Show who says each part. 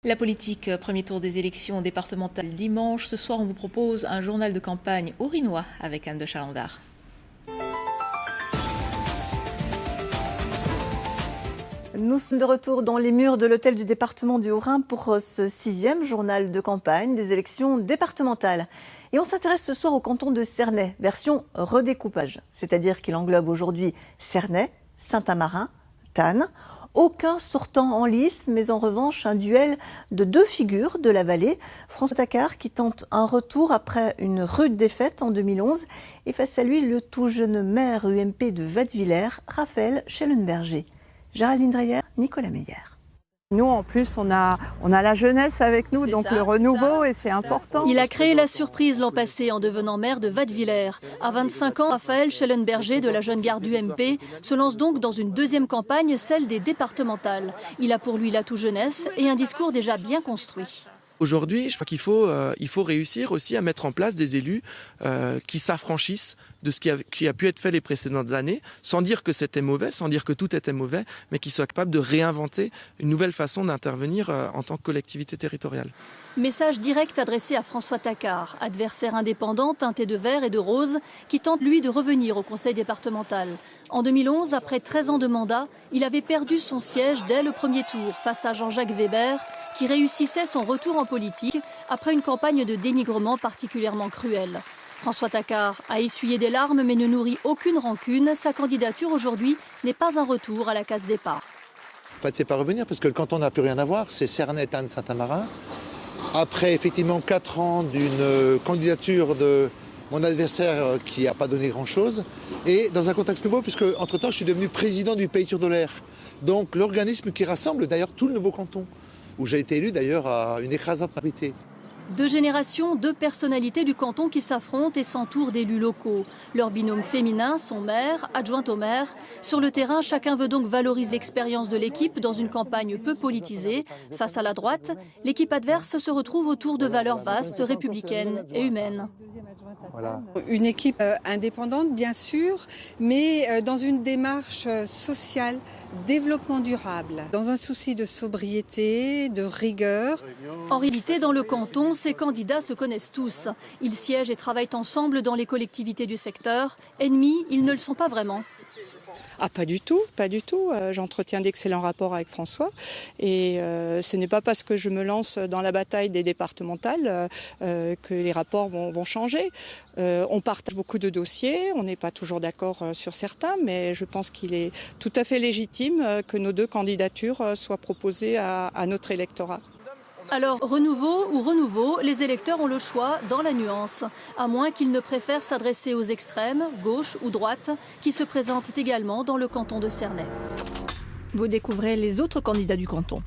Speaker 1: La politique, premier tour des élections départementales dimanche. Ce soir, on vous propose un journal de campagne haut-rhinois avec Anne de Chalandard.
Speaker 2: Nous sommes de retour dans les murs de l'hôtel du département du Haut-Rhin pour ce 6e journal de campagne des élections départementales. Et on s'intéresse ce soir au canton de Cernay, version redécoupage. C'est-à-dire qu'il englobe aujourd'hui Cernay, Saint-Amarin, Thann. Aucun sortant en lice, mais en revanche un duel de deux figures de la vallée. François Taccard qui tente un retour après une rude défaite en 2011. Et face à lui, le tout jeune maire UMP de Wattwiller, Raphaël Schellenberger. Géraldine Dreyer, Nicolas Meyer.
Speaker 3: Nous, en plus, on a la jeunesse avec nous, donc le renouveau, et c'est important.
Speaker 4: Il a créé la surprise l'an passé en devenant maire de Wattwiller. À 25 ans, Raphaël Schellenberger de la jeune garde UMP se lance donc dans une deuxième campagne, celle des départementales. Il a pour lui l'atout jeunesse et un discours déjà bien construit.
Speaker 5: Aujourd'hui, je crois qu'il faut réussir aussi à mettre en place des élus qui s'affranchissent de ce qui a pu être fait les précédentes années, sans dire que c'était mauvais, sans dire que tout était mauvais, mais qui soient capables de réinventer une nouvelle façon d'intervenir en tant que collectivité territoriale.
Speaker 4: Message direct adressé à François Taccard, adversaire indépendant teinté de vert et de rose, qui tente lui de revenir au conseil départemental. En 2011, après 13 ans de mandat, il avait perdu son siège dès le premier tour face à Jean-Jacques Weber, qui réussissait son retour en politique après une campagne de dénigrement particulièrement cruelle. François Taccard a essuyé des larmes mais ne nourrit aucune rancune. Sa candidature aujourd'hui n'est pas un retour à la case départ.
Speaker 6: En fait, c'est pas revenir parce que le canton n'a plus rien à voir. C'est Cernay, Thann, Saint-Amarin. Après effectivement 4 ans d'une candidature de mon adversaire qui n'a pas donné grand-chose, et dans un contexte nouveau, puisque entre-temps je suis devenu président du Pays Tur-de-l'Air, donc l'organisme qui rassemble d'ailleurs tout le nouveau canton, où j'ai été élu d'ailleurs à une écrasante majorité.
Speaker 4: Deux générations, deux personnalités du canton qui s'affrontent et s'entourent d'élus locaux. Leur binôme féminin, son maire, adjointe au maire. Sur le terrain, chacun veut donc valoriser l'expérience de l'équipe dans une campagne peu politisée. Face à la droite, l'équipe adverse se retrouve autour de valeurs vastes, républicaines et humaines.
Speaker 7: Voilà. Une équipe indépendante, bien sûr, mais dans une démarche sociale, développement durable, dans un souci de sobriété, de rigueur.
Speaker 4: En réalité, dans le canton, ces candidats se connaissent tous. Ils siègent et travaillent ensemble dans les collectivités du secteur. Ennemis, ils ne le sont pas vraiment.
Speaker 3: Ah, pas du tout, pas du tout. J'entretiens d'excellents rapports avec François et ce n'est pas parce que je me lance dans la bataille des départementales que les rapports vont changer. On partage beaucoup de dossiers, on n'est pas toujours d'accord sur certains, mais je pense qu'il est tout à fait légitime que nos deux candidatures soient proposées à notre électorat.
Speaker 4: Alors, renouveau ou renouveau, les électeurs ont le choix dans la nuance, à moins qu'ils ne préfèrent s'adresser aux extrêmes, gauche ou droite, qui se présentent également dans le canton de Cernay.
Speaker 2: Vous découvrez les autres candidats du canton.